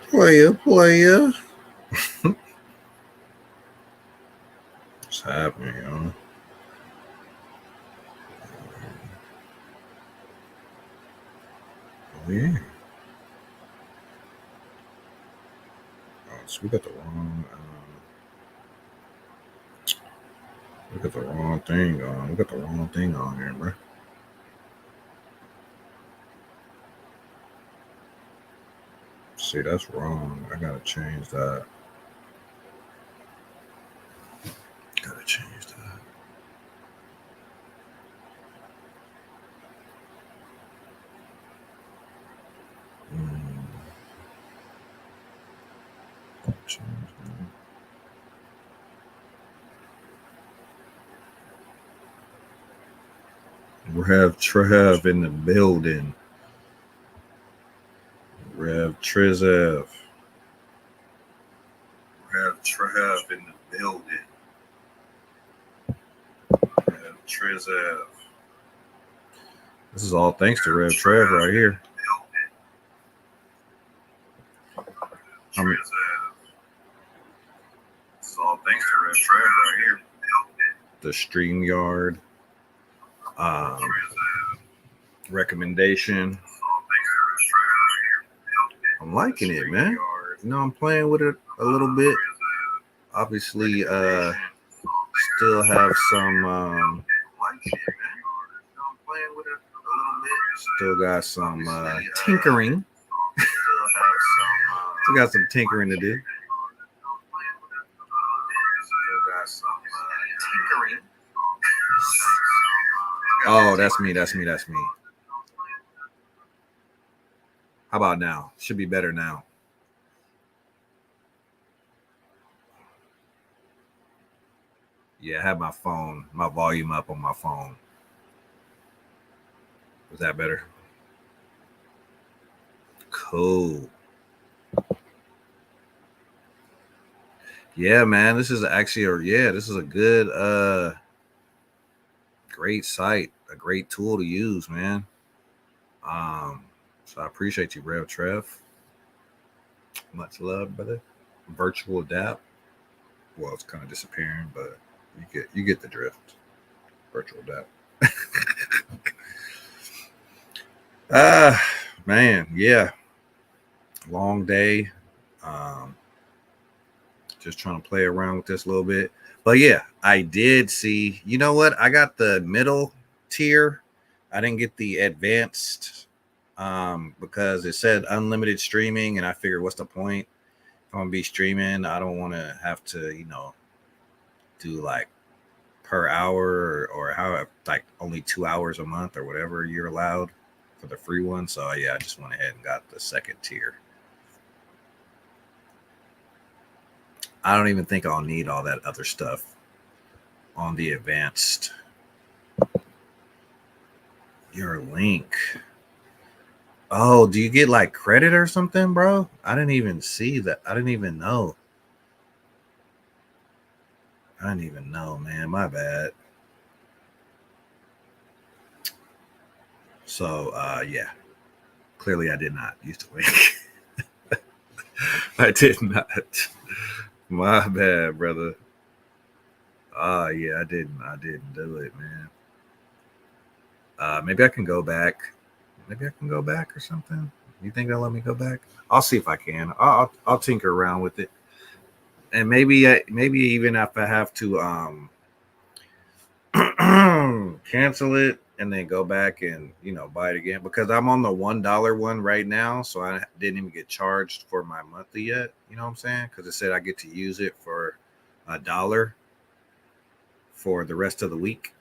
Player. What's happening, yo? Oh, yeah. Oh, so we got the wrong. We got the wrong thing on. We got the wrong thing on here, bro. See, that's wrong. I gotta change that. Gotta change that. Mm, change that. We have Trev in the building. Rev Trizev. Rev Trev in the building. Rev Trizev. This is all thanks to Rev Trev right here. This is all thanks to Rev Trev right here. The StreamYard recommendation. I'm liking it, man. You know, I'm playing with it a little bit. Obviously, still have some. Still got some tinkering. Still got some tinkering to do. Oh, that's me. That's me. That's me. How about now? Should be better now. Yeah, I have my phone, my volume up on my phone. Was that better? Cool. Yeah, man, this is actually this is a good great site, a great tool to use, man. So I appreciate you, Rev Trev. Much love, brother. Virtual Adapt. Well, it's kind of disappearing, but you get the drift. Virtual Adapt. Man, yeah. Long day. Just trying to play around with this a little bit. But yeah, I did see, you know what? I got the middle tier. I didn't get the advanced because it said unlimited streaming, and I figured, what's the point? If I'm gonna be streaming, I don't want to have to, do like per hour or how like only 2 hours a month or whatever you're allowed for the free one. So yeah, I just went ahead and got the second tier. I don't even think I'll need all that other stuff on the advanced. Your link. Oh, do you get like credit or something, bro? I didn't even see that. I didn't even know. I didn't even know, man. My bad. So, yeah. Clearly, I did not use the link. I did not. My bad, brother. Yeah, I didn't. I didn't do it, man. Maybe I can go back. Maybe I can go back or something. You think they'll let me go back? I'll see if I can. I'll tinker around with it, and maybe even if I have to cancel it and then go back and buy it again, because I'm on the $1 one right now, so I didn't even get charged for my monthly yet. You know what I'm saying? Because it said I get to use it for $1 for the rest of the week.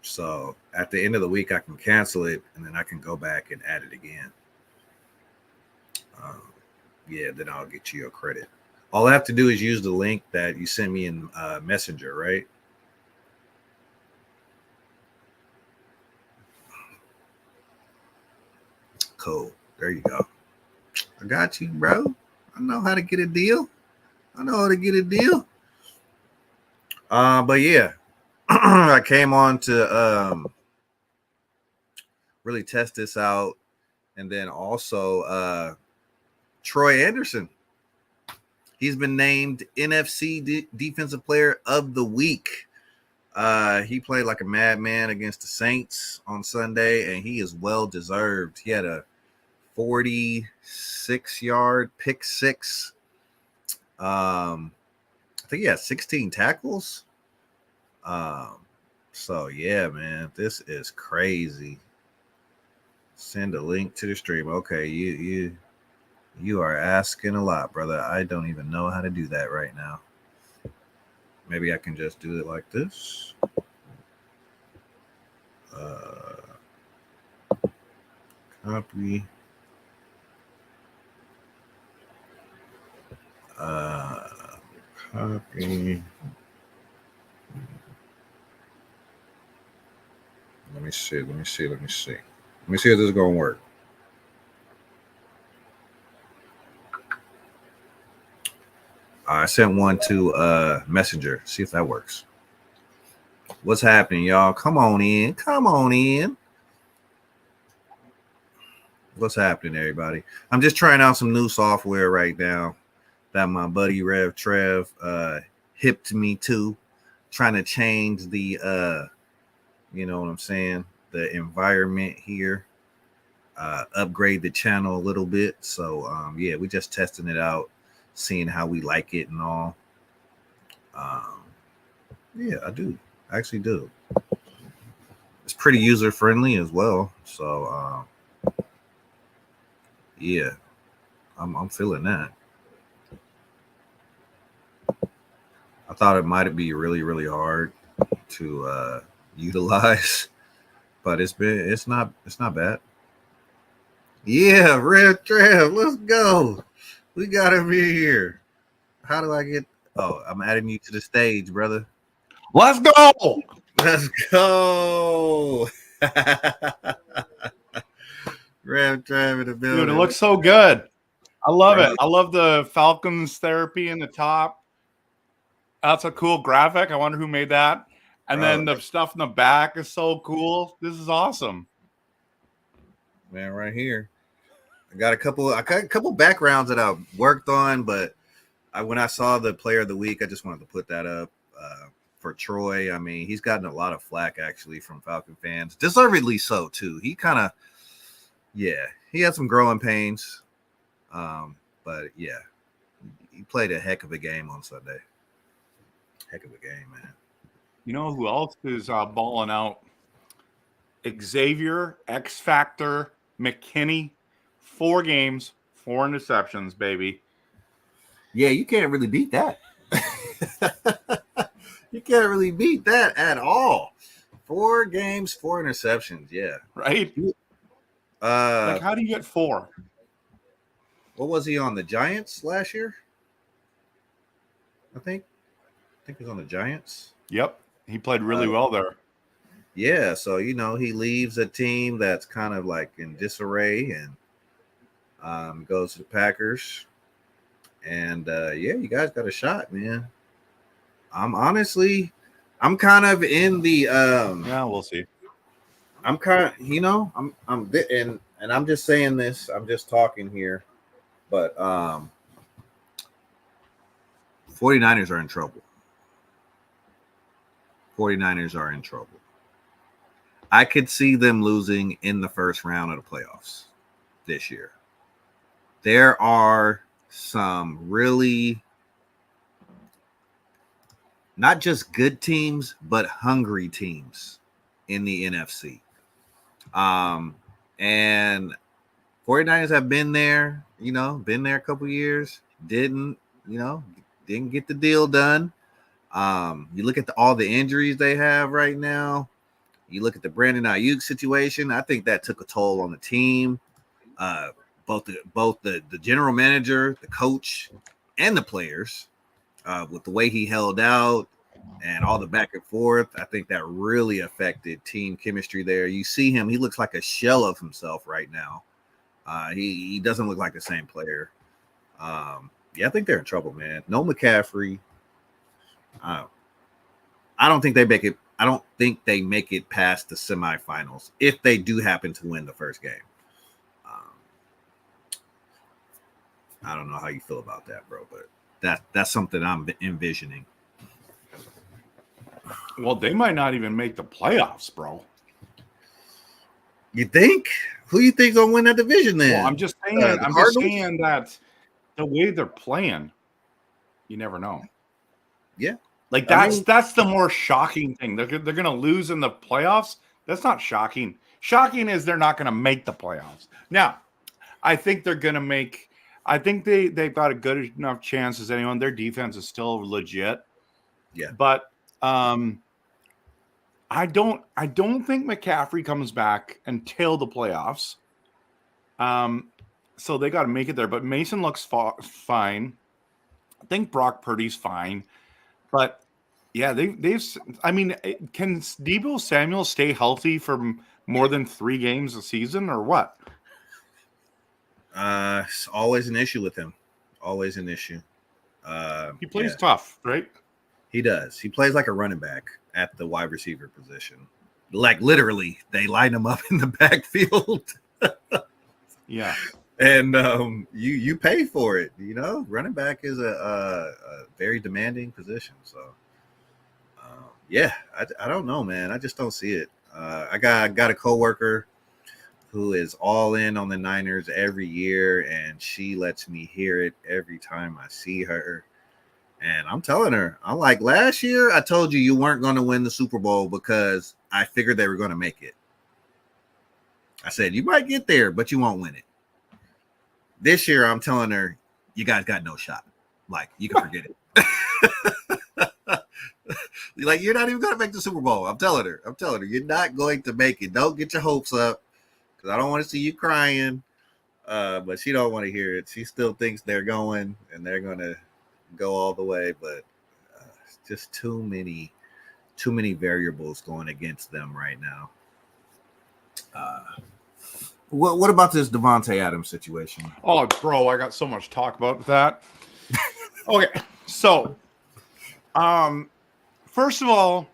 So at the end of the week, I can cancel it and then I can go back and add it again. Yeah, then I'll get you a credit. All I have to do is use the link that you sent me in Messenger, right? Cool. There you go. I got you, bro. I know how to get a deal. I know how to get a deal. But yeah, I came on to really test this out, and then also Troy Anderson. He's been named NFC Defensive Player of the Week. He played like a madman against the Saints on Sunday, and he is well deserved. He had a 46-yard pick six. I think he had 16 tackles. So yeah, man, this is crazy. Send a link to the stream. Okay, you are asking a lot, brother. I don't even know how to do that right now. Maybe I can just do it like this. Copy. Copy. Let me see. Let me see if this is going to work. I sent one to Messenger. See if that works. What's happening, y'all? Come on in. Come on in. What's happening, everybody? I'm just trying out some new software right now that my buddy Rev Trev hipped me to. Trying to change the you know what I'm saying, the environment here. Upgrade the channel a little bit. So yeah, we just testing it out, seeing how we like it and all. Yeah, I actually do. It's pretty user friendly as well. So yeah, I'm feeling that. I thought it might be really, really hard to utilize, but it's not bad. Yeah, Red Trav, let's go. We got him here. How do I get? Oh, I'm adding you to the stage, brother. Let's go. Let's go. Red Trav in the building. Dude, it looks so good. I love it. I love the Falcons therapy in the top. That's a cool graphic. I wonder who made that. And then the stuff in the back is so cool. This is awesome. Man, right here. I got a couple backgrounds that I worked on, but when I saw the player of the week, I just wanted to put that up for Troy. I mean, he's gotten a lot of flack actually from Falcon fans, deservedly so too. He kind of, yeah, he had some growing pains, but yeah, he played a heck of a game on Sunday. Heck of a game, man. You know who else is balling out? Xavier X Factor McKinney. 4 games, 4 interceptions, baby. Yeah, you can't really beat that. You can't really beat that at all. 4 games, 4 interceptions. Yeah. Right? Like, how do you get 4? What was he on, the Giants last year? I think he was on the Giants. Yep. He played really well there. Yeah, so, you know, he leaves a team that's kind of like in disarray and goes to the Packers. And, yeah, you guys got a shot, man. I'm kind of in the yeah, we'll see. I'm kind of, you know, and I'm just saying this, I'm just talking here, but 49ers are in trouble. 49ers are in trouble. I could see them losing in the first round of the playoffs this year. There are some really not just good teams, but hungry teams in the NFC. And 49ers have been there, you know, a couple years, didn't get the deal done. You look at all the injuries they have right now. You look at the Brandon Ayuk situation. I think that took a toll on the team. Both the general manager, the coach, and the players, with the way he held out and all the back and forth. I think that really affected team chemistry there. You see him; he looks like a shell of himself right now. He doesn't look like the same player. Yeah, I think they're in trouble, man. No McCaffrey. I don't think they make it. I don't think they make it past the semifinals if they do happen to win the first game. I don't know how you feel about that, bro, but that's something I'm envisioning. Well, they might not even make the playoffs, bro. You think? Who you think's gonna win that division then? Well, I'm just saying. Just saying that the way they're playing, you never know. Yeah, like that's the more shocking thing. They're gonna lose in the playoffs. That's not shocking. Shocking is they're not gonna make the playoffs. Now, I think they're gonna make. I think they've got a good enough chance as anyone. Their defense is still legit. Yeah, but I don't think McCaffrey comes back until the playoffs. So they got to make it there. But Mason looks fine. I think Brock Purdy's fine. But yeah, they've. I mean, can Deebo Samuel stay healthy for more than 3 games a season, or what? It's always an issue with him. Always an issue. He plays tough, right? He does. He plays like a running back at the wide receiver position. Like literally, they line him up in the backfield. Yeah. And you pay for it. You know, running back is a very demanding position. So, yeah, I don't know, man. I just don't see it. I got a coworker who is all in on the Niners every year, and she lets me hear it every time I see her. And I'm telling her, I'm like, last year I told you weren't going to win the Super Bowl because I figured they were going to make it. I said, you might get there, but you won't win it. This year I'm telling her, you guys got no shot. Like, you can forget it. Like, you're not even going to make the Super Bowl. I'm telling her, you're not going to make it. Don't get your hopes up because I don't want to see you crying. But she don't want to hear it. She still thinks they're going and they're going to go all the way, but just too many variables going against them right now. What about this Davante Adams situation? Oh, bro, I got so much to talk about that. Okay, so first of all,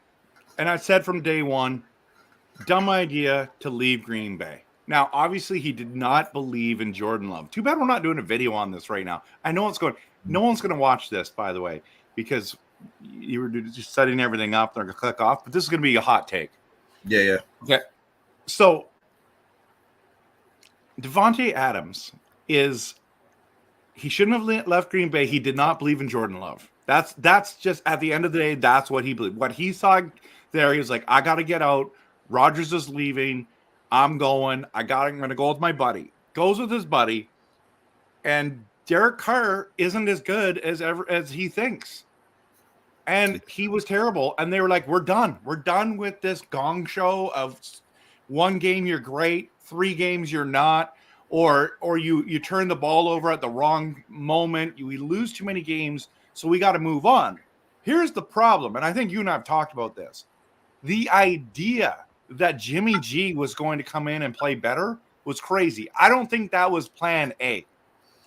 and I said from day one, dumb idea to leave Green Bay. Now, obviously, he did not believe in Jordan Love. Too bad we're not doing a video on this right now. I know it's going. No one's going to watch this, by the way, because you were just setting everything up. They're going to click off, but this is going to be a hot take. Yeah. Okay. So, Davante Adams he shouldn't have left Green Bay. He did not believe in Jordan Love. That's just, at the end of the day, that's what he believed. What he saw there, he was like, I got to get out. Rodgers is leaving. I'm going to go with my buddy. Goes with his buddy, and Derek Carr isn't as good as he thinks. And he was terrible. And they were like, we're done. We're done with this gong show of 1 game you're great, 3 games you're not, or you turn the ball over at the wrong moment. We lose too many games, so we got to move on. Here's the problem, and I think you and I have talked about this. The idea that Jimmy G was going to come in and play better was crazy. I don't think that was plan A.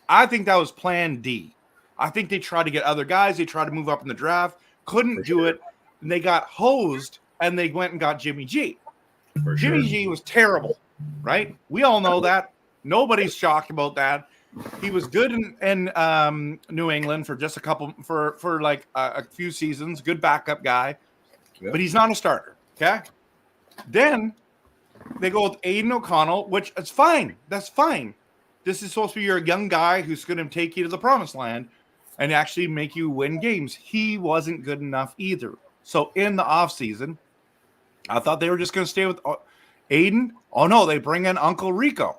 I think that was plan D. I think they tried to get other guys. They tried to move up in the draft. Couldn't do it. And they got hosed, and they went and got Jimmy G. Jimmy G was terrible, right? We all know that. Nobody's shocked about that. He was good in New England for just for like a few seasons. Good backup guy. Yep. But he's not a starter, okay? Then they go with Aiden O'Connell, which is fine. That's fine. This is supposed to be your young guy who's going to take you to the promised land and actually make you win games. He wasn't good enough either. So in the offseason, I thought they were just going to stay with Aiden. Oh, no, they bring in Uncle Rico.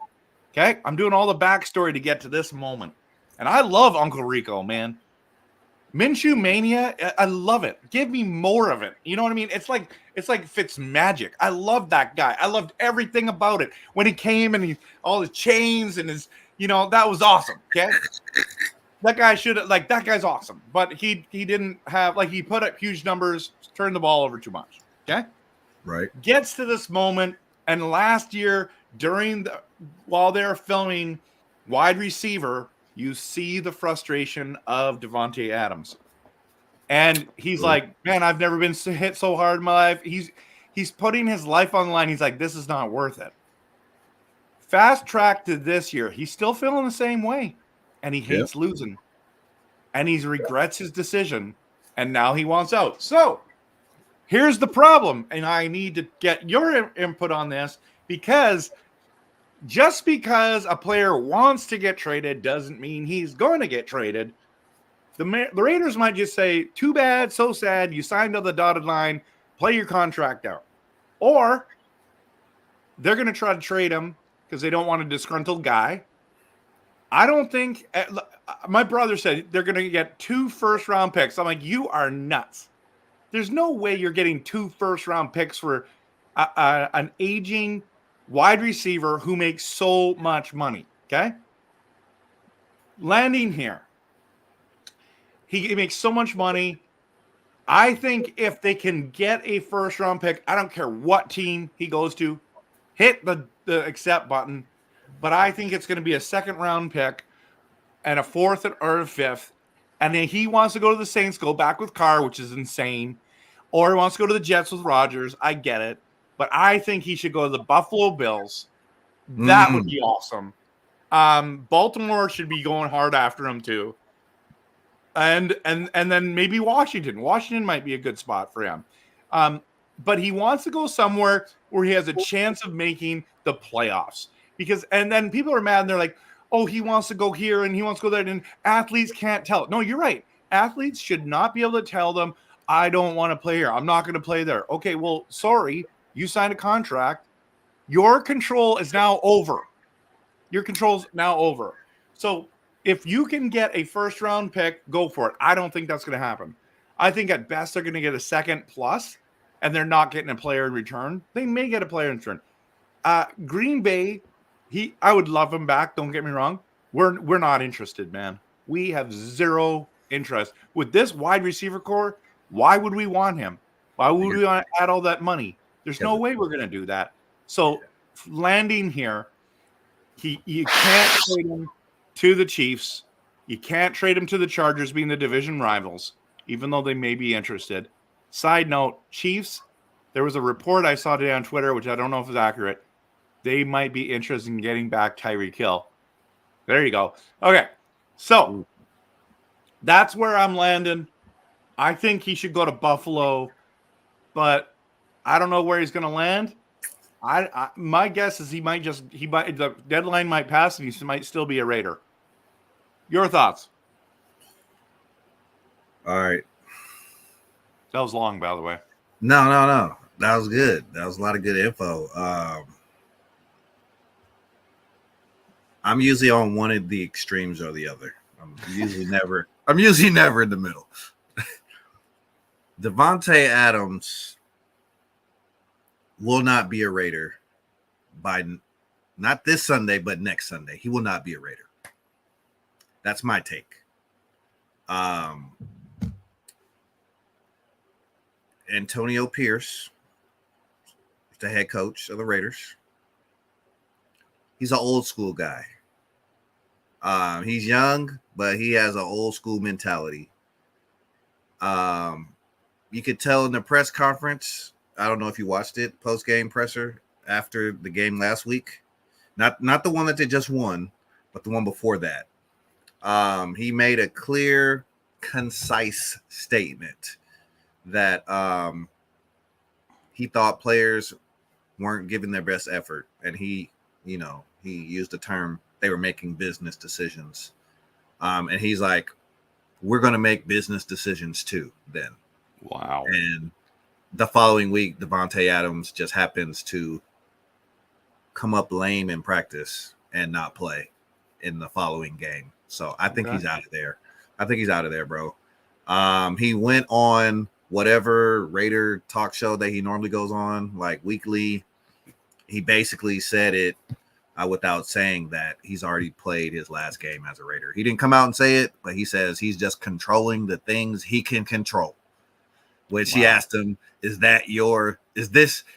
Okay? I'm doing all the backstory to get to this moment. And I love Uncle Rico, man. Minshew Mania, I love it. Give me more of it. You know what I mean? It's like Fitz magic. I love that guy. I loved everything about it. When he came and all his chains and his, that was awesome. Okay. That guy that guy's awesome. But he didn't have, he put up huge numbers, turned the ball over too much. Okay. Right. Gets to this moment, and last year while they're filming wide receiver, you see the frustration of Davante Adams. And he's like, man, I've never been hit so hard in my life. He's putting his life on the line. He's like, this is not worth it. Fast track to this year. He's still feeling the same way. and he hates losing, and he regrets his decision, and now he wants out. So here's the problem, and I need to get your input on this, because just because a player wants to get traded doesn't mean he's going to get traded. The Raiders might just say, too bad, so sad, you signed on the dotted line, play your contract out. Or they're going to try to trade him because they don't want a disgruntled guy. I don't think my brother said they're going to get 2 first-round picks. I'm like, you are nuts. There's no way you're getting 2 first-round picks for an aging wide receiver who makes so much money. Okay, landing here, he makes so much money. I think if they can get a first-round pick, I don't care what team he goes to, hit the accept button. But I think it's going to be a second-round pick and a 4th or a 5th. And then he wants to go to the Saints, go back with Carr, which is insane. Or he wants to go to the Jets with Rodgers. I get it. But I think he should go to the Buffalo Bills. That would be awesome. Baltimore should be going hard after him too. And then maybe Washington. Washington might be a good spot for him. But he wants to go somewhere where he has a chance of making the playoffs. And then people are mad and they're like, oh, he wants to go here and he wants to go there. And athletes can't tell. No, you're right. Athletes should not be able to tell them, I don't want to play here. I'm not going to play there. Okay, well, sorry. You signed a contract. Your control is now over. Your control's now over. So if you can get a first-round pick, go for it. I don't think that's going to happen. I think at best they're going to get a second plus, and they're not getting a player in return. They may get a player in return. Green Bay, I would love him back. Don't get me wrong. We're not interested, man. We have zero interest with this wide receiver core. Why would we want him? Why would we want to add all that money? There's no way we're going to do that. So landing here, you can't trade him to the Chiefs. You can't trade him to the Chargers, being the division rivals, even though they may be interested. Side note, Chiefs, there was a report I saw today on Twitter, which I don't know if is accurate. They might be interested in getting back Tyreek Hill. There you go. Okay, so that's where I'm landing. I think he should go to Buffalo, but I don't know where he's going to land. My guess is the deadline might pass and he might still be a Raider. Your thoughts? All right. That was long, by the way. No. That was good. That was a lot of good info. I'm usually on one of the extremes or the other. I'm usually never in the middle. Devontae Adams will not be a Raider by not this Sunday, but next Sunday. He will not be a Raider. That's my take. Antonio Pierce, the head coach of the Raiders. He's an old school guy. He's young, but he has an old school mentality. You could tell in the press conference. I don't know if you watched it, post-game presser after the game last week. Not the one that they just won, but the one before that. He made a clear, concise statement that he thought players weren't giving their best effort, and he used the term they were making business decisions. And he's like, we're going to make business decisions too then. Wow. And the following week, Devontae Adams just happens to come up lame in practice and not play in the following game. So I think he's out of there. I think he's out of there, bro. He went on whatever Raider talk show that he normally goes on, like weekly. He basically said it without saying that he's already played his last game as a Raider. He didn't come out and say it, but he says he's just controlling the things he can control. Which he asked him,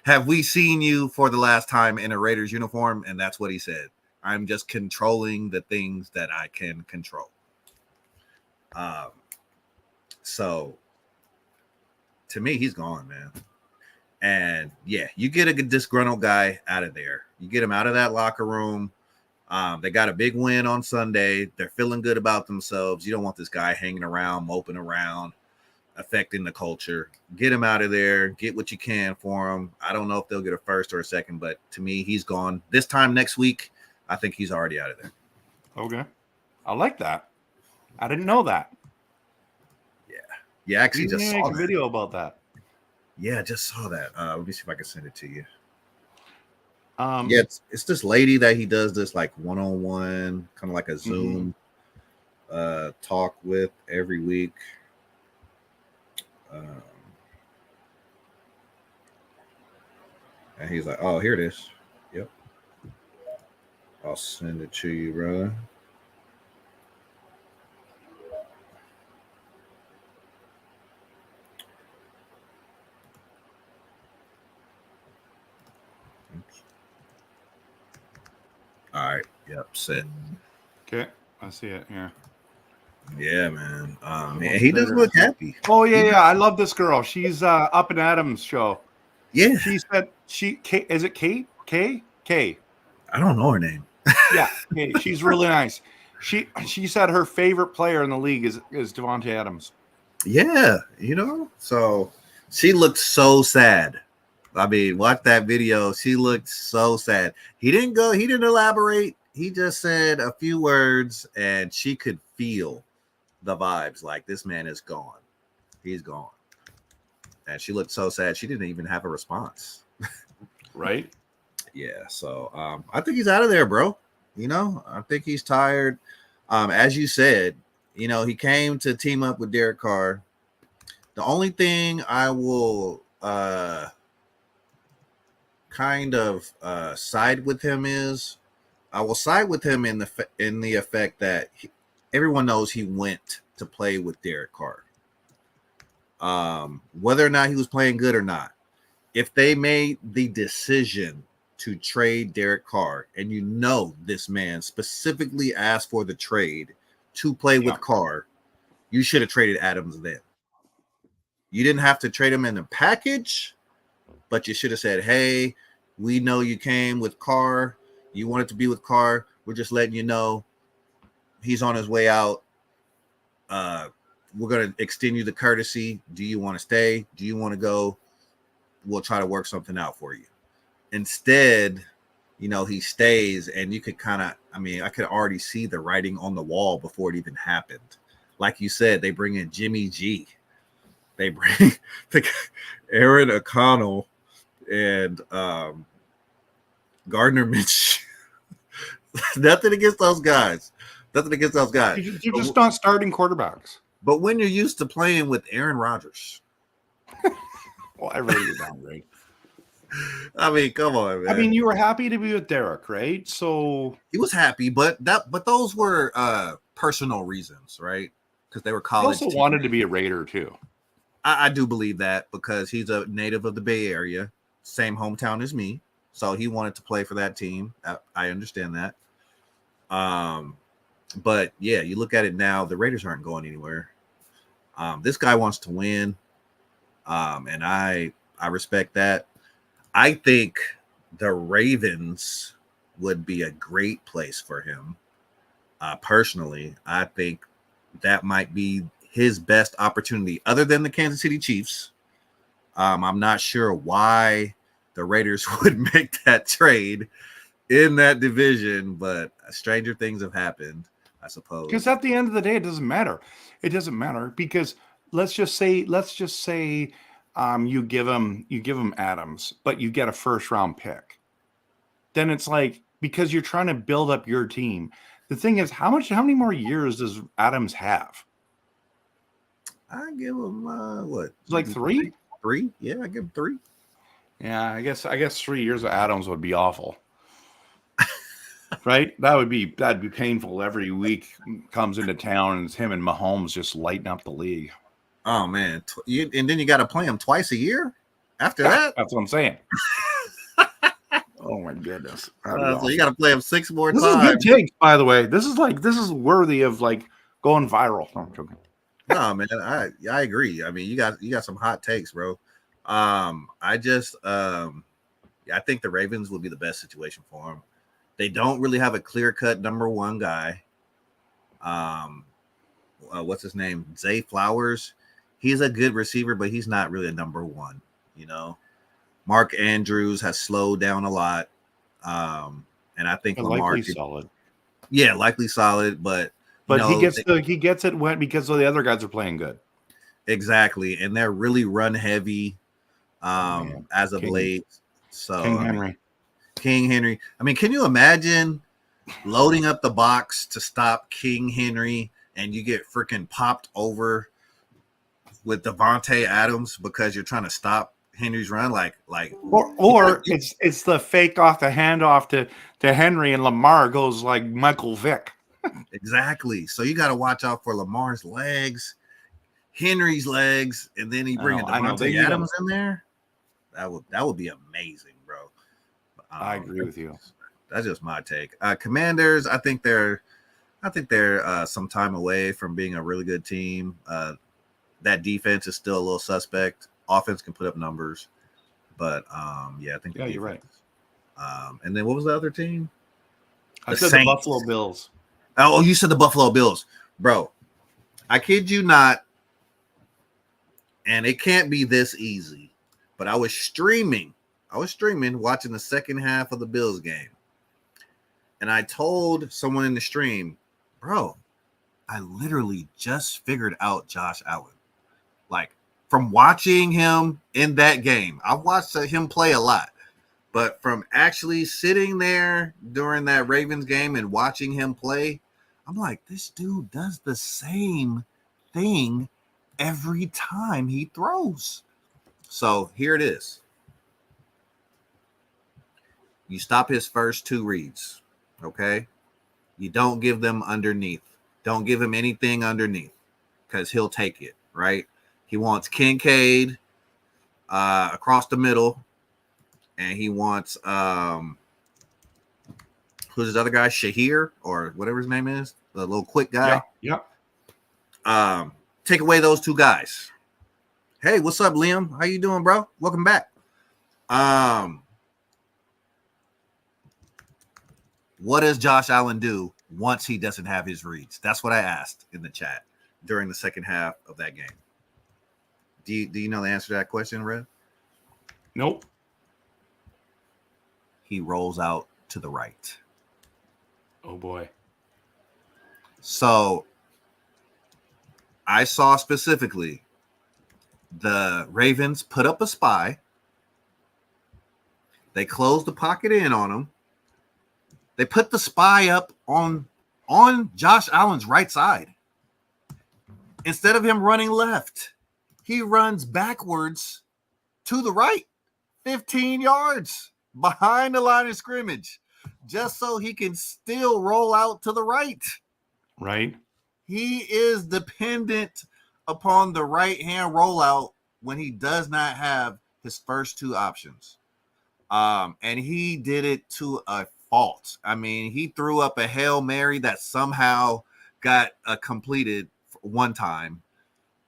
have we seen you for the last time in a Raiders uniform? And that's what he said. I'm just controlling the things that I can control. So to me, he's gone, man. And yeah, you get a disgruntled guy out of there. You get him out of that locker room. They got a big win on Sunday. They're feeling good about themselves. You don't want this guy hanging around, moping around, affecting the culture. Get him out of there. Get what you can for him. I don't know if they'll get a first or a second, but to me, he's gone. This time next week, I think he's already out of there. Okay. I like that. I didn't know that. Yeah, actually just saw a video about that. Yeah, I just saw that. Let me see if I can send it to you. Yeah, it's this lady that he does this like one-on-one, kind of like a Zoom talk with every week. And he's like, oh, here it is. Yep. I'll send it to you, brother. Oops. All right. Yep. Set. Okay. I see it. Yeah. Yeah, man. Man, he does look happy. Oh yeah. I love this girl. She's Up and Adams show. Yeah. She said is it Kate? K? I don't know her name. Yeah. Kate. She's really nice. She said her favorite player in the league is Devontae Adams. Yeah, so she looked so sad. I mean, watch that video. She looked so sad. He didn't elaborate. He just said a few words, and she could feel the vibes. Like, this man is gone. He's gone. And she looked so sad. She didn't even have a response. Right? Yeah. So I think he's out of there, bro. I think he's tired. As you said, he came to team up with Derek Carr. The only thing I will kind of side with him is, I will side with him in the effect that everyone knows he went to play with Derek Carr. Whether or not he was playing good or not, if they made the decision to trade Derek Carr, and this man specifically asked for the trade to play with Carr, you should have traded Adams then. You didn't have to trade him in a package, but you should have said, hey, we know you came with Carr. You wanted to be with Carr. We're just letting you know he's on his way out. We're going to extend you the courtesy. Do you want to stay? Do you want to go? We'll try to work something out for you. Instead, he stays, and you could I could already see the writing on the wall before it even happened. Like you said, they bring in Jimmy G. They bring Aaron O'Connell and Gardner Minshew. Nothing against those guys. You're just not starting quarterbacks. But when you're used to playing with Aaron Rodgers. Well, I rated it down, right? I mean, come on, man. I mean, you were happy to be with Derek, right? So he was happy, but those were personal reasons, right? Because they were college. He also wanted to be a Raider too. I do believe that, because he's a native of the Bay Area, same hometown as me, so he wanted to play for that team. I understand that. But yeah, you look at it now, the Raiders aren't going anywhere. This guy wants to win, and I respect that. I think the Ravens would be a great place for him. Personally, I think that might be his best opportunity other than the Kansas City Chiefs. I'm not sure why the Raiders would make that trade in that division, but stranger things have happened, I suppose. Because at the end of the day, it doesn't matter. It doesn't matter, because let's just say you give him Adams, but you get a first round pick. Then it's like, because you're trying to build up your team. The thing is, how many more years does Adams have? I give him what? Like 3? 3? Yeah, I give him 3. Yeah, I guess 3 years of Adams would be awful. Right? That'd be painful. Every week comes into town and it's him and Mahomes just lighting up the league. Oh man. And then you got to play him twice a year after that? That's what I'm saying. Oh my goodness. So you got to play him 6 more times. This is good takes, by the way. This is worthy of like going viral. No, I'm joking. No, man, I agree. I mean, you got some hot takes, bro. I think the Ravens will be the best situation for him. They don't really have a clear-cut number one guy. What's his name? Zay Flowers. He's a good receiver, but he's not really a number one. You know, Mark Andrews has slowed down a lot, and I think Lamar likely solid. Yeah, likely solid, but he gets it when because the other guys are playing good. Exactly, and they're really run heavy as of late. So King Henry. I mean, can you imagine loading up the box to stop King Henry and you get freaking popped over with Devontae Adams because you're trying to stop Henry's run? Or it's the fake off the handoff to Henry, and Lamar goes like Michael Vick. Exactly. So you got to watch out for Lamar's legs, Henry's legs, and then he bring Devontae Adams in there. That would be amazing, bro. I agree with you. That's just my take. Commanders, I think they're some time away from being a really good team. That defense is still a little suspect. Offense can put up numbers, but I think you're right. And then what was the other team? I said the Buffalo Bills. Oh, you said the Buffalo Bills, bro. I kid you not, and it can't be this easy. But I was streaming, watching the second half of the Bills game, and I told someone in the stream, bro, I literally just figured out Josh Allen. Like, from watching him in that game, I've watched him play a lot, but from actually sitting there during that Ravens game and watching him play, I'm like, this dude does the same thing every time he throws. So here it is. You stop his first two reads, okay? You don't give them underneath. Don't give him anything underneath because he'll take it, right? He wants Kincaid across the middle, and he wants who's his other guy, Shahir or whatever his name is, the little quick guy. Yeah. Take away those two guys. Hey, what's up, Liam? How you doing, bro? Welcome back. What does Josh Allen do once he doesn't have his reads? That's what I asked in the chat during the second half of that game. Do you know the answer to that question, Red? Nope. He rolls out to the right. Oh, boy. So I saw specifically the Ravens put up a spy. They closed the pocket in on him. They put the spy up on Josh Allen's right side. Instead of him running left, he runs backwards to the right, 15 yards behind the line of scrimmage, just so he can still roll out to the right. Right. He is dependent upon the right-hand rollout when he does not have his first two options. And he did it to a fault. I mean, he threw up a Hail Mary that somehow got completed one time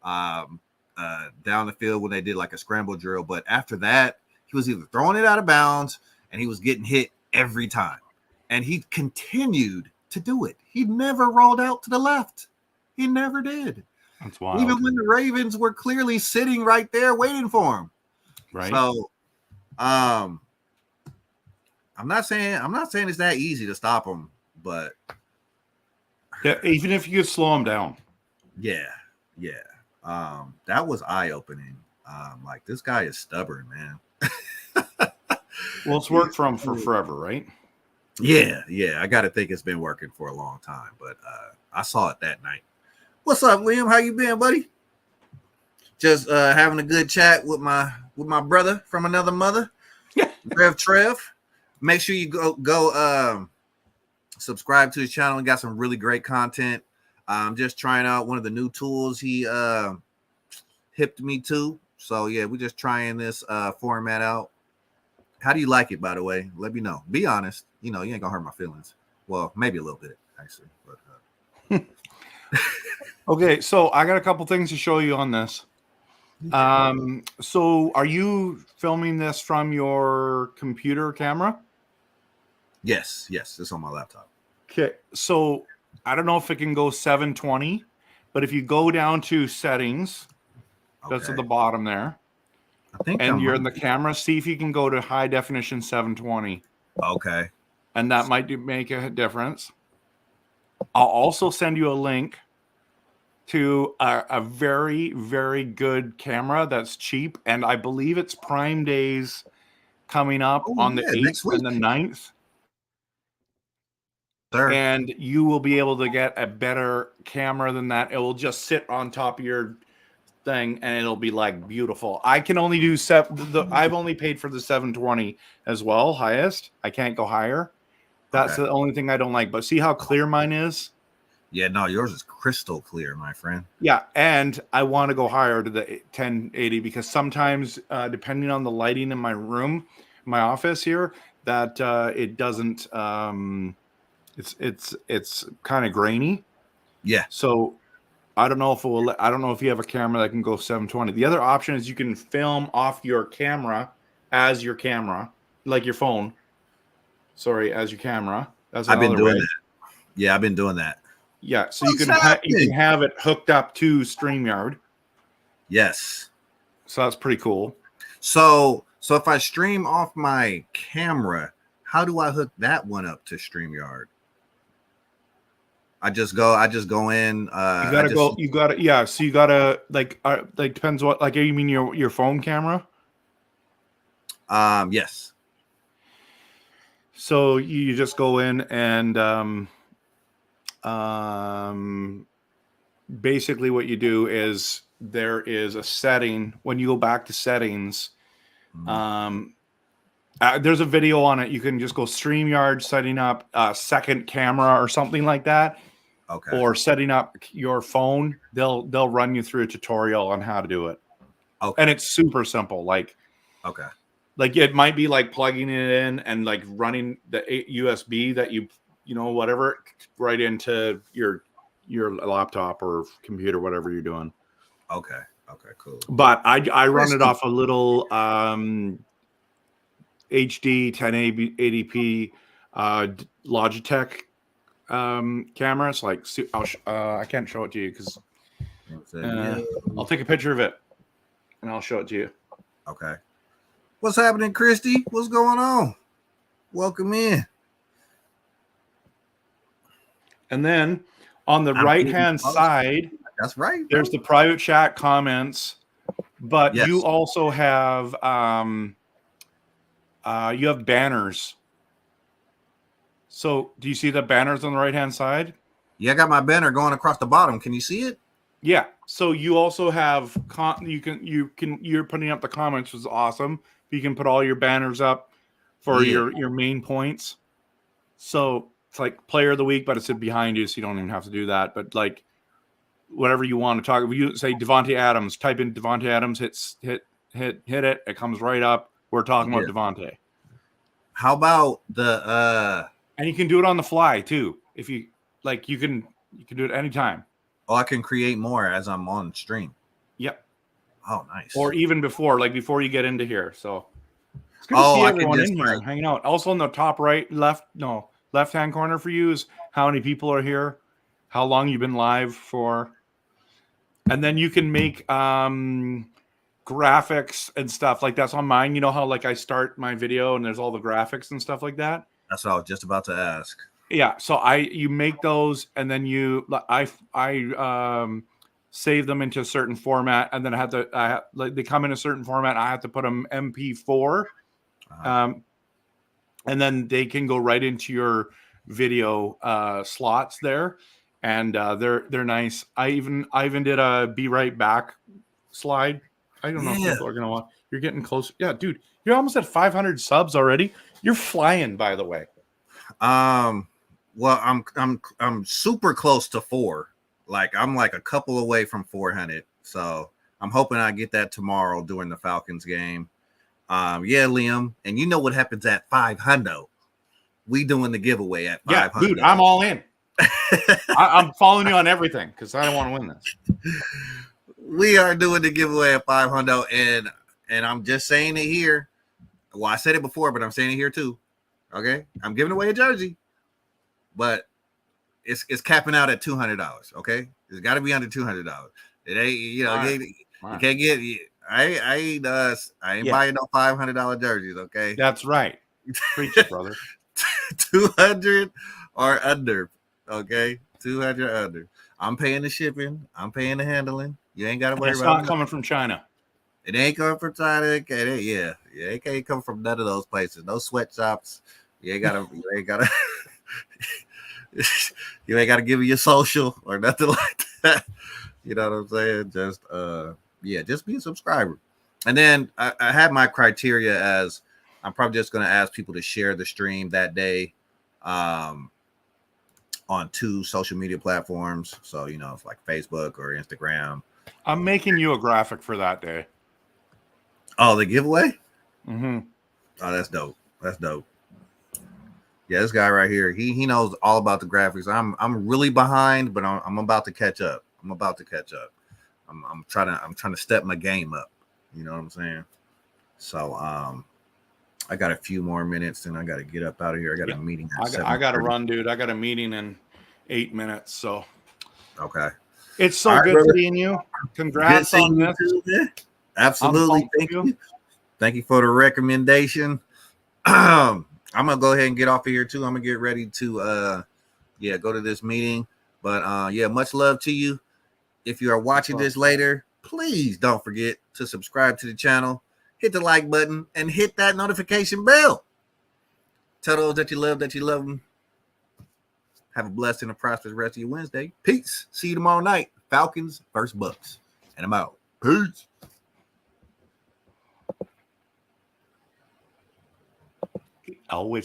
down the field when they did like a scramble drill. But after that, he was either throwing it out of bounds and he was getting hit every time. And he continued to do it. He never rolled out to the left. He never did. That's wild. Even when the Ravens were clearly sitting right there waiting for him. Right. So, I'm not saying it's that easy to stop him, but yeah, even if you could slow him down. Yeah. That was eye-opening. Like, this guy is stubborn, man. Well, it's worked for him for forever, right? Yeah. I got to think it's been working for a long time, but I saw it that night. What's up, Liam? How you been, buddy? Just having a good chat with my brother from another mother, Rev Trev. Make sure you go subscribe to his channel. He got some really great content. I'm just trying out one of the new tools he hipped me to. So yeah, we're just trying this format out. How do you like it, by the way? Let me know. Be honest. You ain't gonna hurt my feelings. Well, maybe a little bit, actually. But okay, so I got a couple things to show you on this. So are you filming this from your computer camera? Yes, it's on my laptop. Okay, so I don't know if it can go 720, but if you go down to settings, that's at Okay. the bottom there, I think and I'm you're in the camera, see if you can go to high definition 720. okay. And that might make a difference. I'll also send you a link to a very, very good camera that's cheap. And I believe it's Prime Days coming up Oh on the yeah, 8th next week. and the 9th. Sir. And you will be able to get a better camera than that. It will just sit on top of your thing and it'll be like beautiful. I can only do I've only paid for the 720 as well, highest. I can't go higher. That's the only thing I don't like. But see how clear mine is? Yeah, no, yours is crystal clear, my friend. Yeah, and I want to go higher to the 1080 because sometimes, depending on the lighting in my room, my office here, that it doesn't. It's kind of grainy. Yeah. So I don't know if it will. I don't know if you have a camera that can go 720. The other option is you can film off your camera as your camera, like your phone. Sorry, as your camera. That's I've been another doing way. that. Yeah, I've been doing that. Yeah, so you can have it hooked up to StreamYard. Yes. So that's pretty cool. So if I stream off my camera, how do I hook that one up to StreamYard? I just go in. So you gotta like depends what, like, you mean your phone camera? Yes. So you just go in and basically what you do is there is a setting when you go back to settings. There's a video on it. You can just go StreamYard, setting up a second camera or something like that. Okay. Or setting up your phone. They'll run you through a tutorial on how to do it. Okay. And it's super simple. Like it might be like plugging it in and like running the USB that you whatever right into your laptop or computer, whatever you're doing. Okay, cool. But I run it off a little HD 1080p Logitech camera. It's like I can't show it to you because I'll take a picture of it and I'll show it to you. Okay. What's happening, Christy? What's going on? Welcome in. And then on the right-hand side, that's right. There's the private chat comments, but you also have banners. So do you see the banners on the right-hand side? Yeah, I got my banner going across the bottom. Can you see it? Yeah. So you also have you're putting up the comments, which is awesome. You can put all your banners up for your main points. So it's like player of the week, but it's behind you, so you don't even have to do that. But like whatever you want to talk, if you say Devontae Adams, type in Devontae Adams, hit it. It comes right up. We're talking about Devontae. How about the and you can do it on the fly too. If you like, you can do it anytime. Oh, I can create more as I'm on stream. Yep. Oh, nice. Or even before you get into here. So it's good to see everyone in here hanging out. Also in the top left-hand corner for you is how many people are here, how long you've been live for. And then you can make graphics and stuff like that's on mine. You know how like I start my video and there's all the graphics and stuff like that? That's what I was just about to ask. Yeah, so you make those and then I save them into a certain format, and then they come in a certain format. I have to put them MP4, and then they can go right into your video slots there, and they're nice. I even did a be right back slide. I don't know if people are gonna want. You're getting close. Yeah, dude, you're almost at 500 subs already. You're flying, by the way. Well, I'm super close to 4. Like I'm like a couple away from 400. So I'm hoping I get that tomorrow during the Falcons game. Yeah, Liam, and you know what happens at 500? We doing the giveaway at 500. Yeah, dude, I'm all in. I'm following you on everything because I don't want to win this. We are doing the giveaway at 500, and I'm just saying it here. Well, I said it before, but I'm saying it here too. Okay, I'm giving away a jersey, but it's capping out at $200. Okay, it's got to be under $200. It ain't you can't get. I ain't buying no $500 jerseys. Okay, that's right. Preach it, brother. 200 or under. Okay, 200 under. I'm paying the shipping. I'm paying the handling. You ain't got to worry it's about. It's not coming from China. It ain't coming from China. It can't come from none of those places. No sweatshops. You ain't gotta. You ain't gotta give me your social or nothing like that. You know what I'm saying? Just be a subscriber. And then I have my criteria as I'm probably just gonna ask people to share the stream that day, on 2 social media platforms. So it's like Facebook or Instagram. I'm making you a graphic for that day. Oh, the giveaway? Mm-hmm. Oh, that's dope. That's dope. Yeah, this guy right here, he knows all about the graphics. I'm really behind, but I'm about to catch up. I'm trying to step my game up. You know what I'm saying? So I got a few more minutes, and I got to get up out of here. I got a meeting. I got to run, dude. I got a meeting in 8 minutes. So okay, it's so good seeing you. Congrats on this. Too, absolutely, thank you. Thank you for the recommendation. I'm gonna go ahead and get off of here too. I'm gonna get ready to go to this meeting. But much love to you. If you are watching this later, please don't forget to subscribe to the channel, hit the like button, and hit that notification bell. Tell those that you love them. Have a blessed and a prosperous rest of your Wednesday. Peace. See you tomorrow night. Falcons versus Bucks. And I'm out. Peace. Always.